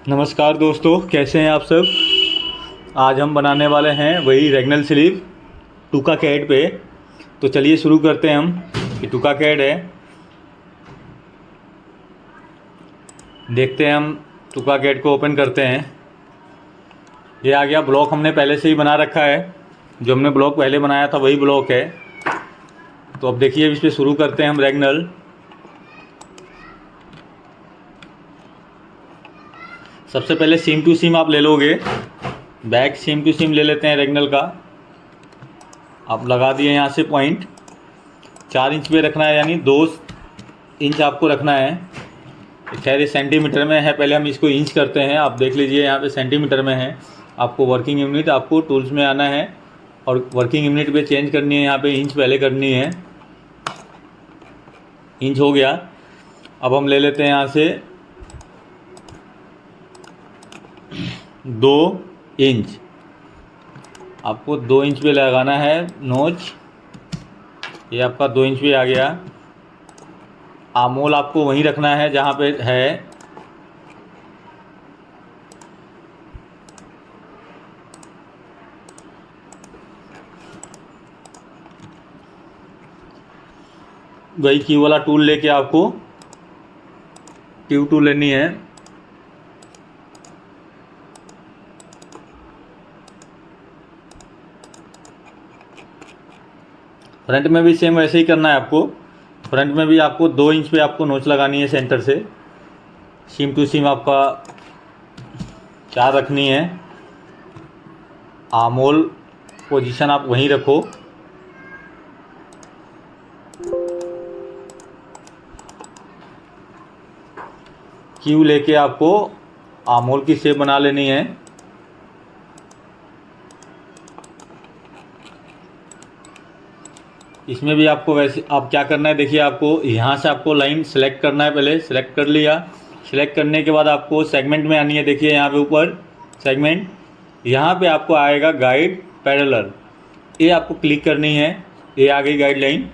नमस्कार दोस्तों, कैसे हैं आप सब। आज हम बनाने वाले हैं वही रेगनल स्लीव टूका कैट पे। तो चलिए शुरू करते हैं हम कि टूका कैट है। देखते हैं हम टूका कैट को ओपन करते हैं। ये आ गया ब्लॉक, हमने पहले से ही बना रखा है। जो हमने ब्लॉक पहले बनाया था वही ब्लॉक है। तो अब देखिए इस पर शुरू करते हैं हम रेगनल। सबसे पहले सीम टू सीम आप ले लोगे, बैक सीम टू सीम ले लेते हैं रेगनल का। आप लगा दिए यहाँ से पॉइंट 4 इंच पे रखना है, यानी 2 इंच आपको रखना है। खैर ये सेंटीमीटर में है, पहले हम इसको इंच करते हैं। आप देख लीजिए यहाँ पे सेंटीमीटर में है। आपको वर्किंग यूनिट आपको टूल्स में आना है और वर्किंग यूनिट पे चेंज करनी है। यहाँ पे इंच पहले करनी है। इंच हो गया। अब हम ले लेते हैं यहाँ से 2 इंच। आपको 2 इंच पे लगाना है नोच। ये आपका 2 इंच पे आ गया। आमोल आपको वहीं रखना है जहाँ पे है। वही क्यू वाला टूल लेके आपको क्यू टूल लेनी है। फ्रंट में भी सेम वैसे ही करना है आपको। फ्रंट में भी आपको 2 इंच पे आपको नोच लगानी है सेंटर से। सीम टू सीम आपका 4 रखनी है। आमोल पोजीशन आप वहीं रखो। क्यू लेके आपको आमोल की शेप बना लेनी है। इसमें भी आपको वैसे आप क्या करना है, देखिए आपको यहाँ से आपको लाइन सेलेक्ट करना है। पहले सेलेक्ट कर लिया। सेलेक्ट करने के बाद आपको सेगमेंट में आनी है। देखिए यहाँ पे ऊपर सेगमेंट, यहाँ पे आपको आएगा गाइड पैरेलल। ये आपको क्लिक करनी है। ये आ गई गाइडलाइन।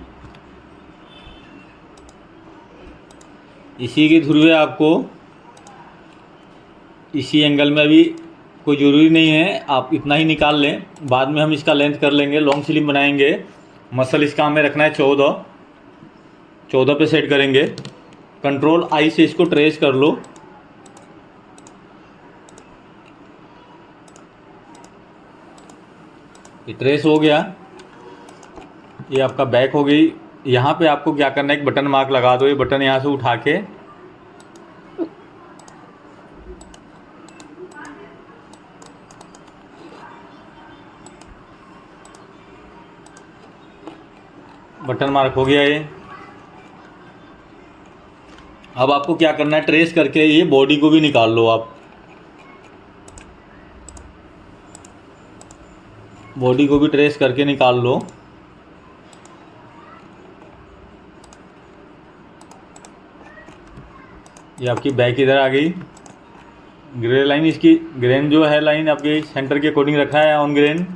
इसी के थ्रू है आपको इसी एंगल में भी कोई ज़रूरी नहीं है, आप इतना ही निकाल लें। बाद में हम इसका लेंथ कर लेंगे, लॉन्ग स्लीव बनाएंगे। मसल इसका हमें रखना है 14 पे सेट करेंगे। कंट्रोल आई से इसको ट्रेस कर लो। ये ट्रेस हो गया। ये आपका बैक हो गई। यहाँ पे आपको क्या करना है, एक बटन मार्क लगा दो। ये बटन यहाँ से उठा के बटन मार्क हो गया ये। अब आपको क्या करना है, ट्रेस करके ये बॉडी को भी निकाल लो। आप बॉडी को भी ट्रेस करके निकाल लो। ये आपकी बैक इधर आ गई। ग्रे लाइन, इसकी ग्रेन जो है लाइन आपके सेंटर के अकॉर्डिंग रखा है ऑन ग्रेन।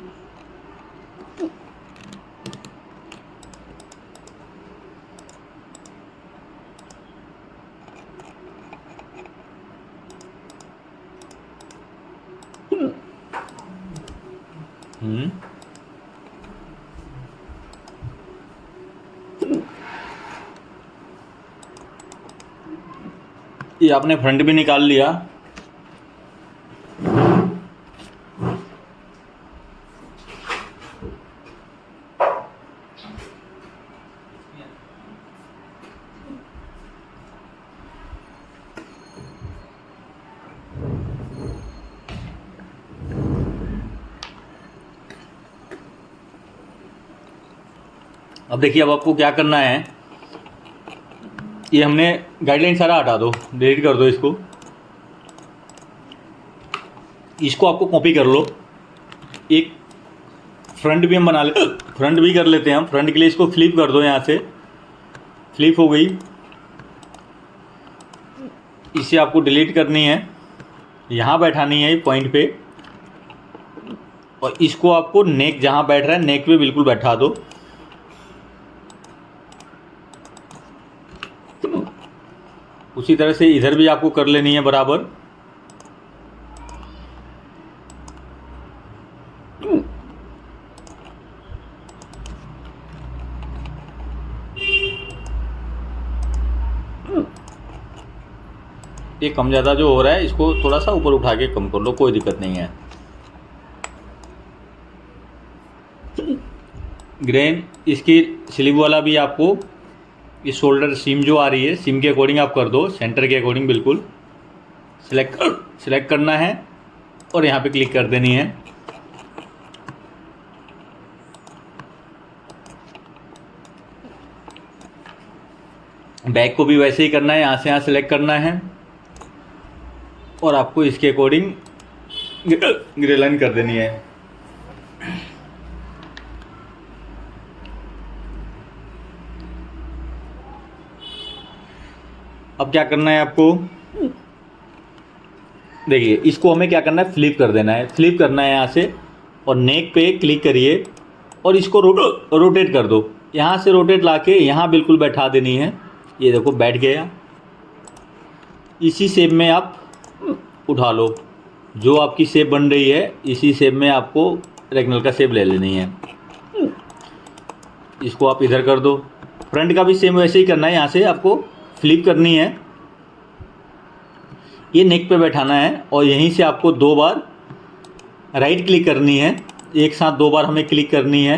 ये आपने फ्रंट भी निकाल लिया। अब देखिए अब आपको क्या करना है, ये हमने गाइडलाइन सारा हटा दो, डिलीट कर दो इसको। इसको आपको कॉपी कर लो। एक फ्रंट भी हम बना ले, फ्रंट भी कर लेते हैं हम। फ्रंट के लिए इसको फ्लिप कर दो। यहाँ से फ्लिप हो गई। इसे आपको डिलीट करनी है, यहाँ बैठानी है पॉइंट पे। और इसको आपको नेक जहाँ बैठ रहा है नेक पे बिल्कुल बैठा दो। उसी तरह से इधर भी आपको कर लेनी है बराबर। ये कम ज़्यादा जो हो रहा है इसको थोड़ा सा ऊपर उठा के कम कर लो, कोई दिक्कत नहीं है। ग्रेन इसकी स्लीव वाला भी आपको इस शोल्डर सीम जो आ रही है सीम के अकॉर्डिंग आप कर दो, सेंटर के अकॉर्डिंग बिल्कुल सिलेक्ट करना है और यहाँ पे क्लिक कर देनी है। बैक को भी वैसे ही करना है, यहाँ से यहाँ सेलेक्ट करना है और आपको इसके अकॉर्डिंग ग्रे लाइन कर देनी है। अब क्या करना है आपको, देखिए इसको हमें क्या करना है, फ्लिप कर देना है। फ्लिप करना है यहाँ से और नेक पे क्लिक करिए और इसको रोटेट कर दो। यहाँ से रोटेट लाके यहाँ बिल्कुल बैठा देनी है। ये देखो बैठ गया। इसी शेप में आप उठा लो, जो आपकी शेप बन रही है इसी शेप में आपको रेक्टेंगल का शेप ले लेनी है। इसको आप इधर कर दो। फ्रंट का भी सेम वैसे ही करना है, यहाँ से आपको फ्लिप करनी है, ये नेक पे बैठाना है और यहीं से आपको 2 बार राइट क्लिक करनी है। एक साथ 2 बार हमें क्लिक करनी है।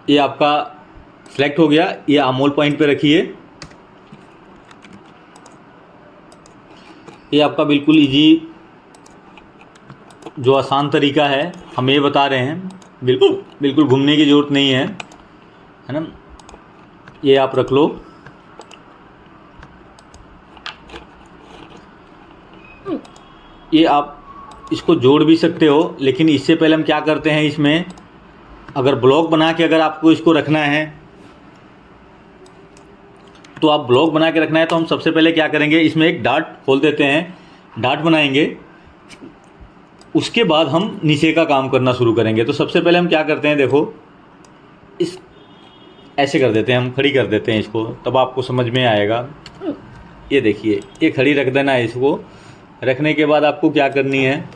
ये आपका सिलेक्ट हो गया। ये आमोल पॉइंट पे रखिए। ये आपका बिल्कुल इजी जो आसान तरीका है हम ये बता रहे हैं, बिल्कुल घूमने की ज़रूरत नहीं है ना। ये आप रख लो। ये आप इसको जोड़ भी सकते हो, लेकिन इससे पहले हम क्या करते हैं, इसमें अगर ब्लॉक बना के अगर आपको इसको रखना है तो आप ब्लॉक बना के रखना है तो हम सबसे पहले क्या करेंगे, इसमें एक डाट खोल देते हैं, डाट बनाएंगे। उसके बाद हम नीचे का काम करना शुरू करेंगे। तो सबसे पहले हम क्या करते हैं, देखो इस ऐसे कर देते हैं, हम खड़ी कर देते हैं इसको, तब आपको समझ में आएगा। ये देखिए ये खड़ी रख देना है। इसको रखने के बाद आपको क्या करनी है,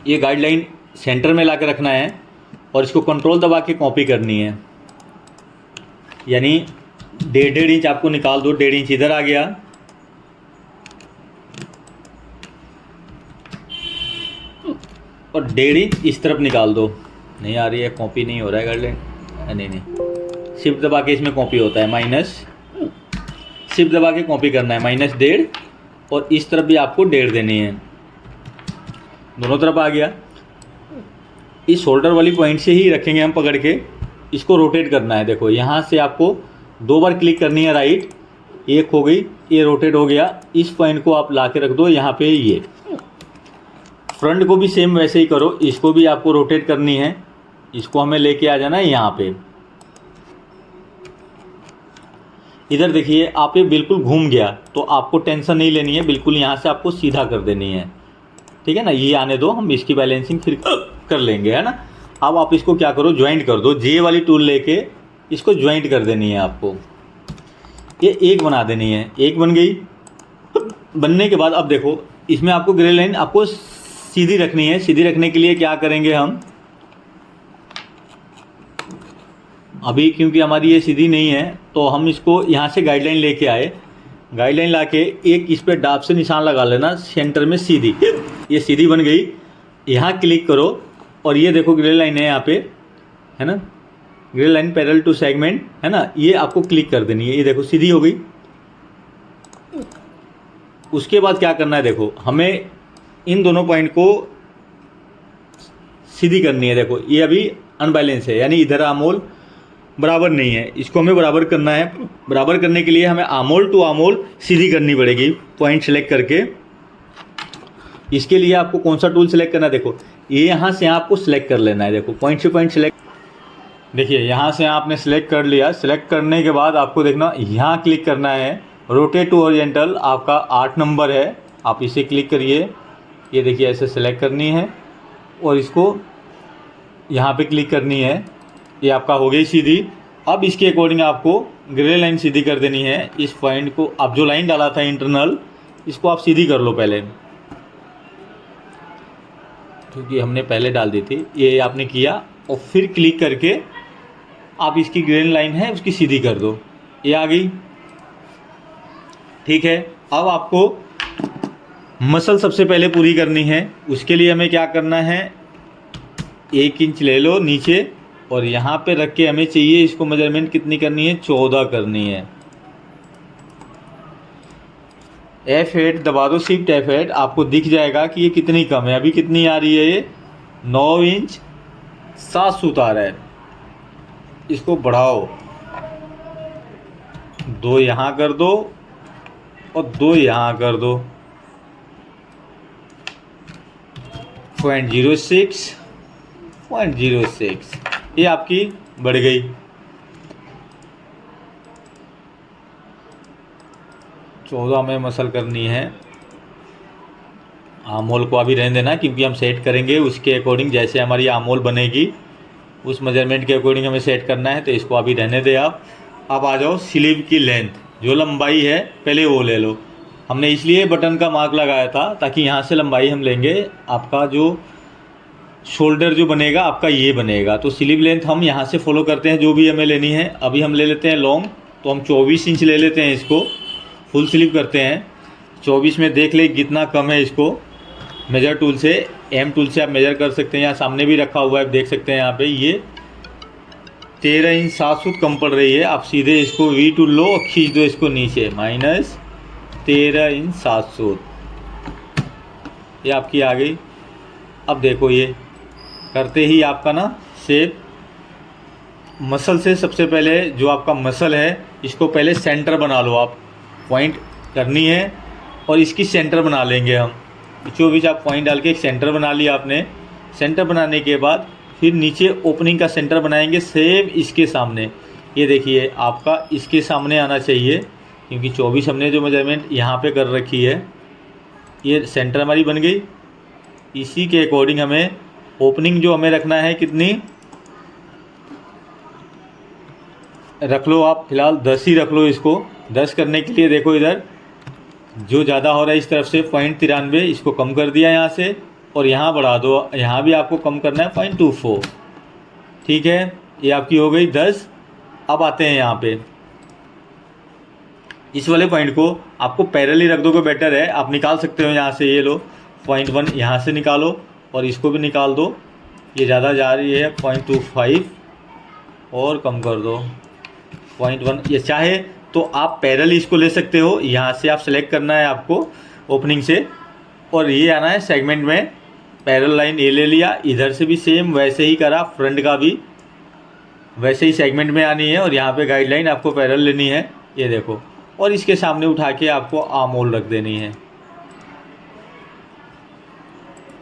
ये गाइडलाइन सेंटर में ला के रखना है और इसको कंट्रोल दबा के कॉपी करनी है। यानी 1.5 इंच आपको निकाल दो। 1.5 इंच इधर आ गया और 1.5 इंच इस तरफ निकाल दो। नहीं आ रही है, कॉपी नहीं हो रहा है गाइडलाइन। नहीं शिफ्ट दबा के इसमें कॉपी होता है, माइनस शिफ्ट दबा के कॉपी करना है, -1.5 और इस तरफ भी आपको 1.5 देनी है। दोनों तरफ आ गया। इस शोल्डर वाली पॉइंट से ही रखेंगे हम पकड़ के, इसको रोटेट करना है। देखो यहाँ से आपको 2 बार क्लिक करनी है राइट, एक हो गई, ये रोटेट हो गया। इस पॉइंट को आप ला के रख दो यहाँ पे। ये फ्रंट को भी सेम वैसे ही करो, इसको भी आपको रोटेट करनी है। इसको हमें लेके आ जाना है यहाँ पे। इधर देखिए आप ये बिल्कुल घूम गया, तो आपको टेंशन नहीं लेनी है, बिल्कुल यहाँ से आपको सीधा कर देनी है। ठीक है ना, ये आने दो, हम इसकी बैलेंसिंग फिर कर लेंगे, है ना। अब आप इसको क्या करो, ज्वाइंट कर दो। जे वाली टूल लेके इसको ज्वाइंट कर देनी है आपको। ये एक बना देनी है। एक बन गई। बनने के बाद अब देखो इसमें आपको ग्रे लाइन आपको सीधी रखनी है। सीधी रखने के लिए क्या करेंगे हम, अभी क्योंकि हमारी ये सीधी नहीं है तो हम इसको यहाँ से गाइडलाइन लेके आए। गाइडलाइन लाके एक इस पर डाब से निशान लगा लेना सेंटर में सीधी। ये सीधी बन गई। यहाँ क्लिक करो और ये देखो ग्रे लाइन है यहाँ पे, है ना, grey line parallel to segment, है ना। ये आपको क्लिक कर देनी है। ये देखो सीधी हो गई। उसके बाद क्या करना है, देखो हमें इन दोनों पॉइंट को सीधी करनी है। देखो ये अभी अनबैलेंस है, यानी इधर आमोल बराबर नहीं है, इसको हमें बराबर करना है। बराबर करने के लिए हमें आमोल टू आमोल सीधी करनी पड़ेगी, पॉइंट सेलेक्ट करके। इसके लिए आपको कौन सा टूल सेलेक्ट करना है, देखो ये यहाँ से आपको सेलेक्ट कर लेना है। देखो पॉइंट से पॉइंट सेलेक्ट, देखिए यहाँ से आपने सेलेक्ट कर लिया। सेलेक्ट करने के बाद आपको देखना यहाँ क्लिक करना है, रोटेट टू हॉरिजॉन्टल, आपका 8 नंबर है, आप इसे क्लिक करिए। ये देखिए ऐसे सेलेक्ट करनी है और इसको यहाँ पे क्लिक करनी है। ये आपका हो गई सीधी। अब इसके अकॉर्डिंग आपको ग्रे लाइन सीधी कर देनी है। इस पॉइंट को आप जो लाइन डाला था इंटरनल, इसको आप सीधी कर लो पहले, क्योंकि हमने पहले डाल दी थी। ये आपने किया और फिर क्लिक करके आप इसकी ग्रेन लाइन है उसकी सीधी कर दो, ये आ गई। ठीक है, अब आपको मसल सबसे पहले पूरी करनी है। उसके लिए हमें क्या करना है, 1 इंच ले लो नीचे और यहाँ पे रख के हमें चाहिए इसको मेजरमेंट कितनी करनी है, 14 करनी है। F8 दबा दो, शिफ्ट F8, आपको दिख जाएगा कि ये कितनी कम है। अभी कितनी आ रही है, ये 9 इंच 7 सूत आ रहा है। इसको बढ़ाओ, 2 यहाँ कर दो और 2 यहाँ कर दो, 0.06 ये आपकी बढ़ गई। चौदह में मसल करनी है। आमोल को अभी रहने देना क्योंकि हम सेट करेंगे उसके अकॉर्डिंग, जैसे हमारी आमोल बनेगी उस मेजरमेंट के अकॉर्डिंग हमें सेट करना है, तो इसको अभी रहने दे आप। अब आ जाओ स्लीव की लेंथ, जो लंबाई है पहले वो ले लो। हमने इसलिए बटन का मार्क लगाया था ताकि यहाँ से लंबाई हम लेंगे, आपका जो शोल्डर जो बनेगा आपका ये बनेगा। तो स्लीव लेंथ हम यहाँ से फॉलो करते हैं जो भी हमें लेनी है। अभी हम ले लेते हैं लॉन्ग, तो हम 24 इंच ले लेते हैं, इसको फुल स्लीव करते हैं। 24 में देख ले कितना कम है, इसको मेजर टूल से, एम टूल से आप मेजर कर सकते हैं। यहाँ सामने भी रखा हुआ है, आप देख सकते हैं यहाँ पे, ये 13 इंच 7 सूत कम पड़ रही है। आप सीधे इसको वी टूल लो और खींच दो इसको नीचे, -13 इंच 7 सूत, ये आपकी आ गई। अब देखो ये करते ही आपका ना शेप, मसल से सबसे पहले जो आपका मसल है इसको पहले सेंटर बना लो आप, पॉइंट करनी है और इसकी सेंटर बना लेंगे हम। बीचों बीच आप पॉइंट डाल के एक सेंटर बना लिया आपने। सेंटर बनाने के बाद फिर नीचे ओपनिंग का सेंटर बनाएंगे सेम इसके सामने। ये देखिए आपका इसके सामने आना चाहिए क्योंकि 24 हमने जो मेजरमेंट यहाँ पे कर रखी है, ये सेंटर हमारी बन गई। इसी के अकॉर्डिंग हमें ओपनिंग जो हमें रखना है कितनी रख लो आप, फिलहाल 10 ही रख लो इसको। 10 करने के लिए देखो इधर जो ज़्यादा हो रहा है इस तरफ से 0.93, इसको कम कर दिया यहाँ से और यहाँ बढ़ा दो, यहाँ भी आपको कम करना है 0.24। ठीक है, ये आपकी हो गई 10। अब आते हैं यहाँ पे, इस वाले पॉइंट को आपको पैरेलल ही रख दो तो बेटर है। आप निकाल सकते हो यहाँ से, ये लो 0.1 यहाँ से निकालो और इसको भी निकाल दो, ये ज़्यादा जा रही है 0.25 और कम कर दो 0.1। ये चाहे तो आप पैरेलल इसको ले सकते हो, यहाँ से आप सेलेक्ट करना है आपको ओपनिंग से और ये आना है सेगमेंट में, पैरेलल लाइन ये ले लिया। इधर से भी सेम वैसे ही करा, फ्रंट का भी वैसे ही सेगमेंट में आनी है और यहाँ पे गाइडलाइन आपको पैरेलल लेनी है, ये देखो। और इसके सामने उठा के आपको आमोल रख देनी है,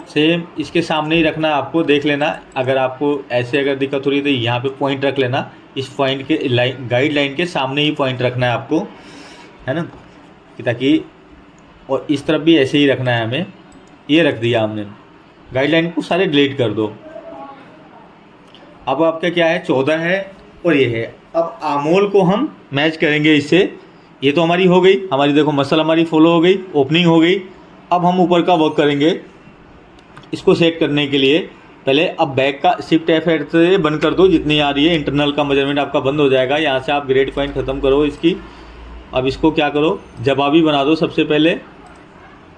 सेम इसके सामने ही रखना है आपको। देख लेना अगर आपको ऐसे अगर दिक्कत हो रही है तो यहाँ पे पॉइंट रख लेना, इस पॉइंट के गाइडलाइन के सामने ही पॉइंट रखना है आपको, है ना, कि ताकि, और इस तरफ भी ऐसे ही रखना है हमें। ये रख दिया हमने, गाइडलाइन को सारे डिलीट कर दो। अब आपका क्या है, 14 है और ये है। अब आमोल को हम मैच करेंगे इससे। ये तो हमारी हो गई, हमारी देखो मसल हमारी फॉलो हो गई, ओपनिंग हो गई। अब हम ऊपर का वर्क करेंगे। इसको सेट करने के लिए पहले अब बैक का शिफ्ट F8 से बंद कर दो, जितनी आ रही है इंटरनल का मेजरमेंट आपका बंद हो जाएगा। यहाँ से आप ग्रेड पॉइंट ख़त्म करो इसकी। अब इसको क्या करो, जवाबी बना दो। सबसे पहले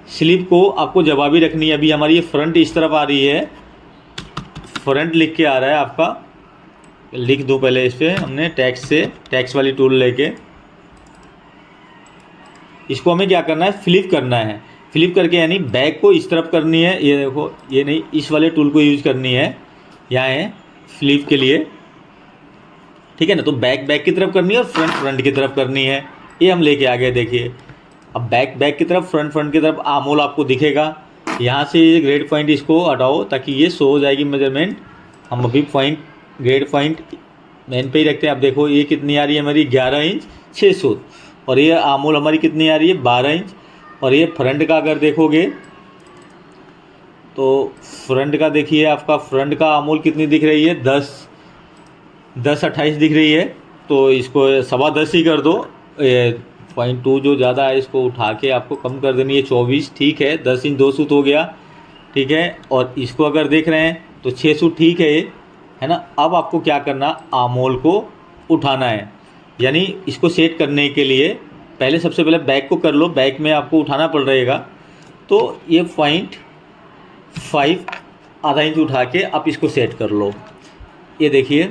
स्लीव को आपको जवाबी रखनी है। अभी हमारी ये फ्रंट इस तरफ आ रही है, फ्रंट लिख के आ रहा है आपका, लिख दो पहले इस पर हमने टैक्स से, टैक्स वाली टूल लेके। इसको हमें क्या करना है, फ्लिप करना है। फ्लिप करके यानी बैक को इस तरफ करनी है, ये देखो, ये नहीं, इस वाले टूल को यूज़ करनी है। यहाँ है फ्लिप के लिए, ठीक है ना। तो बैक बैक की तरफ करनी है और फ्रंट फ्रंट की तरफ करनी है। ये हम लेके आ गए, देखिए। अब बैक बैक की तरफ, फ्रंट फ्रंट की तरफ आमोल आपको दिखेगा। यहाँ से ये ग्रेड पॉइंट इसको हटाओ ताकि ये शो हो जाएगी मेजरमेंट। हम अभी पॉइंट ग्रेड पॉइंट मेन पे ही रखते हैं। अब देखो ये कितनी आ रही है हमारी, 11 इंच 6 सूत, और ये आमोल हमारी कितनी आ रही है, 12 इंच। और ये फ्रंट का अगर देखोगे तो फ्रंट का देखिए, आपका फ्रंट का आमोल कितनी दिख रही है, 10-28 दिख रही है। तो इसको 10.25 ही कर दो। 0.2 जो ज़्यादा है इसको उठा के आपको कम कर देनी है, 24, ठीक है। 10 इंच 2 सूत हो गया, ठीक है। और इसको अगर देख रहे हैं तो 6 सूत ठीक है ये, है ना। अब आपको क्या करना, आर्महोल को उठाना है, यानी इसको सेट करने के लिए पहले सबसे पहले बैक को कर लो, बैक में आपको उठाना पड़ रहेगा। तो ये 0.5 आधा इंच उठा के आप इसको सेट कर लो। ये देखिए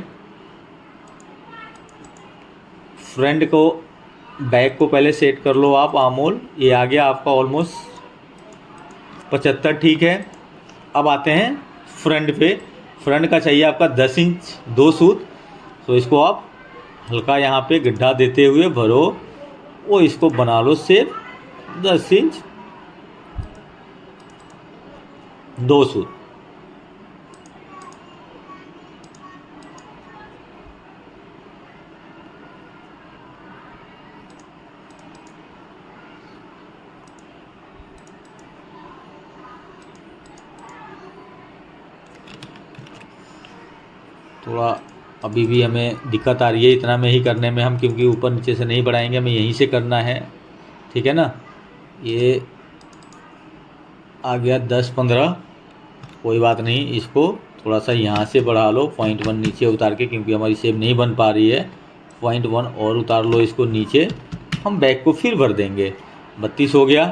फ्रंट को बैक को पहले सेट कर लो आप आर्महोल, ये आ गया आपका ऑलमोस्ट 75, ठीक है। अब आते हैं फ्रंट पे। फ्रंट का चाहिए आपका 10 इंच 2 सूत। तो इसको आप हल्का यहाँ पे गड्ढा देते हुए भरो, वो इसको बना लो शेप 10 इंच 2 सूत। थोड़ा अभी भी हमें दिक्कत आ रही है इतना में ही करने में हम, क्योंकि ऊपर नीचे से नहीं बढ़ाएंगे, हमें यहीं से करना है, ठीक है ना। ये आ गया 10-15, कोई बात नहीं, इसको थोड़ा सा यहाँ से बढ़ा लो 0.1 नीचे उतार के, क्योंकि हमारी शेप नहीं बन पा रही है। 0.1 और उतार लो इसको नीचे। हम बैक को फिर भर देंगे। 32 हो गया,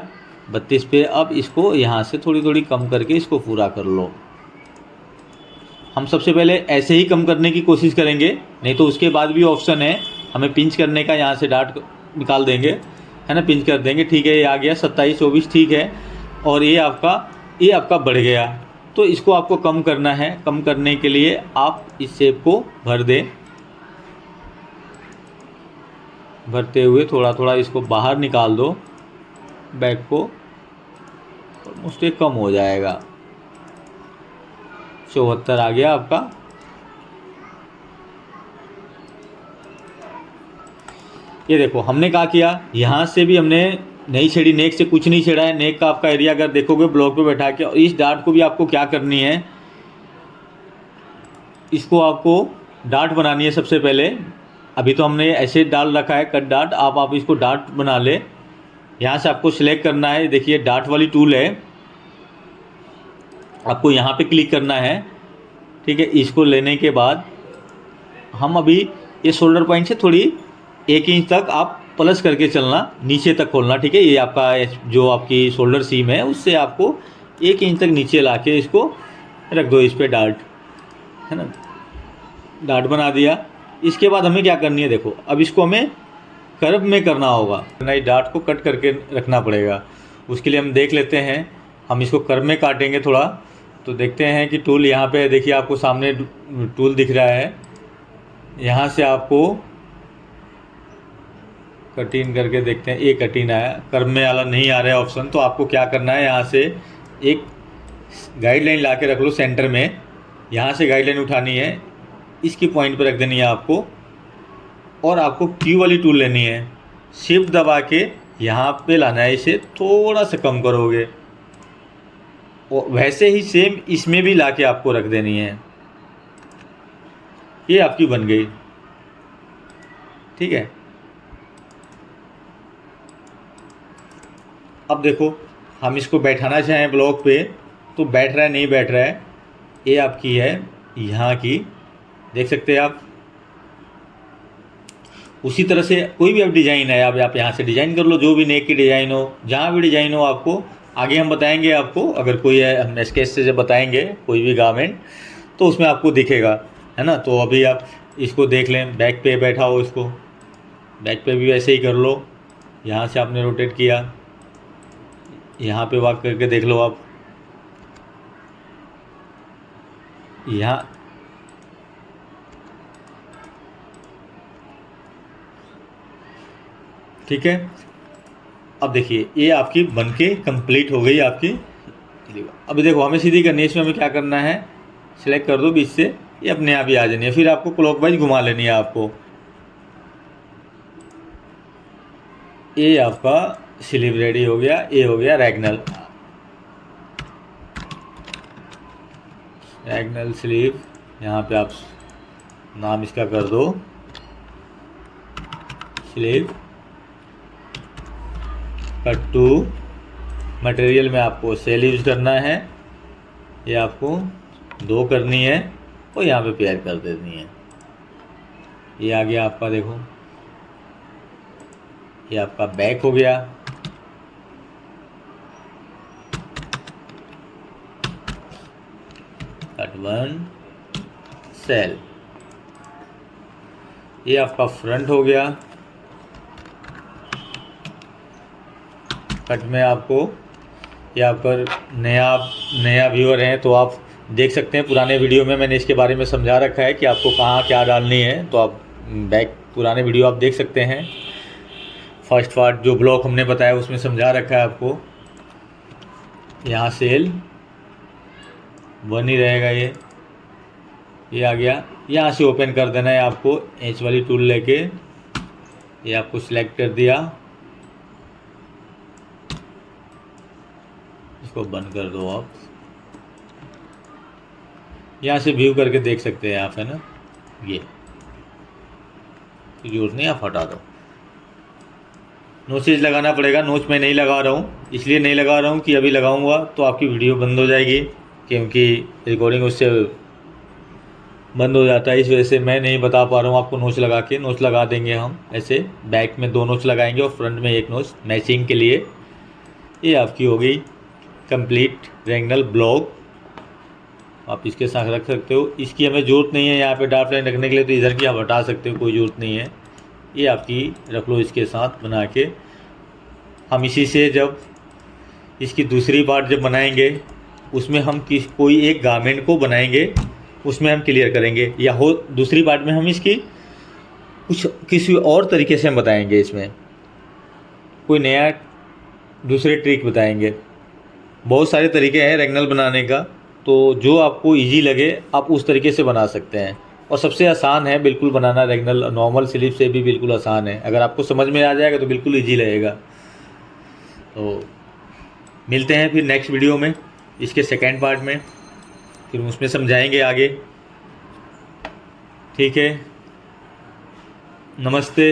32 पे अब इसको यहाँ से थोड़ी थोड़ी कम करके इसको पूरा कर लो। हम सबसे पहले ऐसे ही कम करने की कोशिश करेंगे, नहीं तो उसके बाद भी ऑप्शन है हमें पिंच करने का, यहाँ से डार्ट निकाल देंगे, है ना, पिंच कर देंगे, ठीक है। ये आ गया 27-24, ठीक है। और ये आपका बढ़ गया, तो इसको आपको कम करना है। कम करने के लिए आप इस शेप को भर दें, भरते हुए थोड़ा थोड़ा इसको बाहर निकाल दो बैक को, उससे कम हो जाएगा। 74 आ गया आपका। ये देखो हमने क्या किया, यहाँ से भी हमने नहीं छेड़ी, नेक से कुछ नहीं छेड़ा है। नेक का आपका एरिया अगर देखोगे ब्लॉक पे बैठा के, और इस डार्ट को भी आपको क्या करनी है, इसको आपको डार्ट बनानी है सबसे पहले। अभी तो हमने ऐसे डाल रखा है कट डार्ट, आप इसको डार्ट बना ले। यहाँ से आपको सिलेक्ट करना है, देखिए डार्ट वाली टूल है, आपको यहाँ पे क्लिक करना है, ठीक है। इसको लेने के बाद हम अभी ये शोल्डर पॉइंट से थोड़ी 1 इंच तक आप प्लस करके चलना, नीचे तक खोलना, ठीक है। ये आपका जो आपकी शोल्डर सीम है उससे आपको 1 इंच तक नीचे लाके इसको रख दो, इस पर डार्ट, है ना। डार्ट बना दिया। इसके बाद हमें क्या करनी है, देखो अब इसको हमें कर्व में करना होगा, नहीं डार्ट को कट करके रखना पड़ेगा। उसके लिए हम देख लेते हैं, हम इसको कर्व में काटेंगे थोड़ा। तो देखते हैं कि टूल यहाँ पे देखिए, आपको सामने टूल दिख रहा है, यहाँ से आपको कटिंग करके देखते हैं। ये कटिंग आया, कर्व में वाला नहीं आ रहा है ऑप्शन, तो आपको क्या करना है, यहाँ से एक गाइडलाइन ला के रख लो सेंटर में। यहाँ से गाइडलाइन उठानी है, इसकी पॉइंट पर रख देनी है आपको, और आपको क्यू वाली टूल लेनी है, शिफ्ट दबा के यहाँ पे लाना है, इसे थोड़ा सा कम करोगे, और वैसे ही सेम इसमें भी लाके आपको रख देनी है। ये आपकी बन गई, ठीक है। अब देखो हम इसको बैठाना चाहें ब्लॉक पे तो बैठ रहा है नहीं बैठ रहा है। ये आपकी है यहाँ की, देख सकते हैं आप। उसी तरह से कोई भी अब डिज़ाइन है, आप यहाँ से डिज़ाइन कर लो, जो भी नेक की डिज़ाइन हो, जहाँ भी डिज़ाइन हो, आपको आगे हम बताएंगे। आपको अगर कोई है, हम स्केच से जब बताएंगे कोई भी गारमेंट, तो उसमें आपको दिखेगा, है ना। तो अभी आप इसको देख लें, बैक पे बैठा हो, इसको बैक पे भी वैसे ही कर लो। यहाँ से आपने रोटेट किया, यहाँ पे वॉक करके देख लो आप, यहाँ ठीक है। अब देखिए ये आपकी बनके कंप्लीट हो गई आपकी। अभी देखो हमें सीधी करनी है, इसमें हमें क्या करना है, सिलेक्ट कर दो बीच से, ये अपने आप ही आ जानी है। फिर आपको क्लॉकवाइज घुमा लेनी है आपको। ये आपका स्लीव रेडी हो गया, ये हो गया रैगनल, रैगनल स्लीव। यहाँ पे आप नाम इसका कर दो स्लीव कट टू। मटेरियल में आपको सेल यूज़ करना है, ये आपको 2 करनी है, और यहाँ पे पेयर कर देनी है। ये आ गया आपका, देखो ये आपका बैक हो गया। Cut 1 cell. ये आपका फ्रंट हो गया। कट में आपको, ये आपका नया व्यूअर हैं तो आप देख सकते हैं, पुराने वीडियो में मैंने इसके बारे में समझा रखा है कि आपको कहाँ क्या डालनी है, तो आप बैक पुराने वीडियो आप देख सकते हैं। फर्स्ट पार्ट जो ब्लॉक हमने बताया उसमें समझा रखा है आपको। यहाँ सेल 1 ही रहेगा। ये आ गया। यहाँ से ओपन कर देना है आपको, एच वाली टूल लेके। ये आपको सिलेक्ट कर दिया, इसको बंद कर दो आप। यहाँ से व्यू करके देख सकते हैं आप, है ना। ये जरूरत नहीं, आप हटा दो। नोचेज लगाना पड़ेगा, नोच मैं नहीं लगा रहा हूँ, इसलिए नहीं लगा रहा हूँ कि अभी लगाऊंगा तो आपकी वीडियो बंद हो जाएगी, क्योंकि रिकॉर्डिंग उससे बंद हो जाता है। इस वजह से मैं नहीं बता पा रहा हूँ आपको नोच लगा के। नोच लगा देंगे हम ऐसे, बैक में 2 नोच लगाएंगे और फ्रंट में 1 नोच मैचिंग के लिए। ये आपकी हो गई कंप्लीट रेक्टेंगल ब्लॉक। आप इसके साथ रख सकते हो। इसकी हमें ज़रूरत नहीं है यहाँ पे डार्क लाइन रखने के लिए, तो इधर की आप हटा सकते हो, कोई ज़रूरत नहीं है। ये आपकी रख लो इसके साथ बना के। हम इसी से जब इसकी दूसरी पार्ट जब बनाएंगे उसमें हम कोई एक गारमेंट को बनाएंगे, उसमें हम क्लियर करेंगे, या हो दूसरी पार्ट में हम इसकी कुछ किसी और तरीके से हम बताएंगे, इसमें कोई नया दूसरे ट्रिक बताएंगे। बहुत सारे तरीके हैं रेक्टेंगल बनाने का, तो जो आपको इजी लगे आप उस तरीके से बना सकते हैं। और सबसे आसान है बिल्कुल बनाना रेक्टेंगल, नॉर्मल स्लिप से भी बिल्कुल आसान है। अगर आपको समझ में आ जाएगा तो बिल्कुल इजी रहेगा। तो मिलते हैं फिर नेक्स्ट वीडियो में, इसके सेकंड पार्ट में, फिर उसमें समझाएंगे आगे। ठीक है, नमस्ते।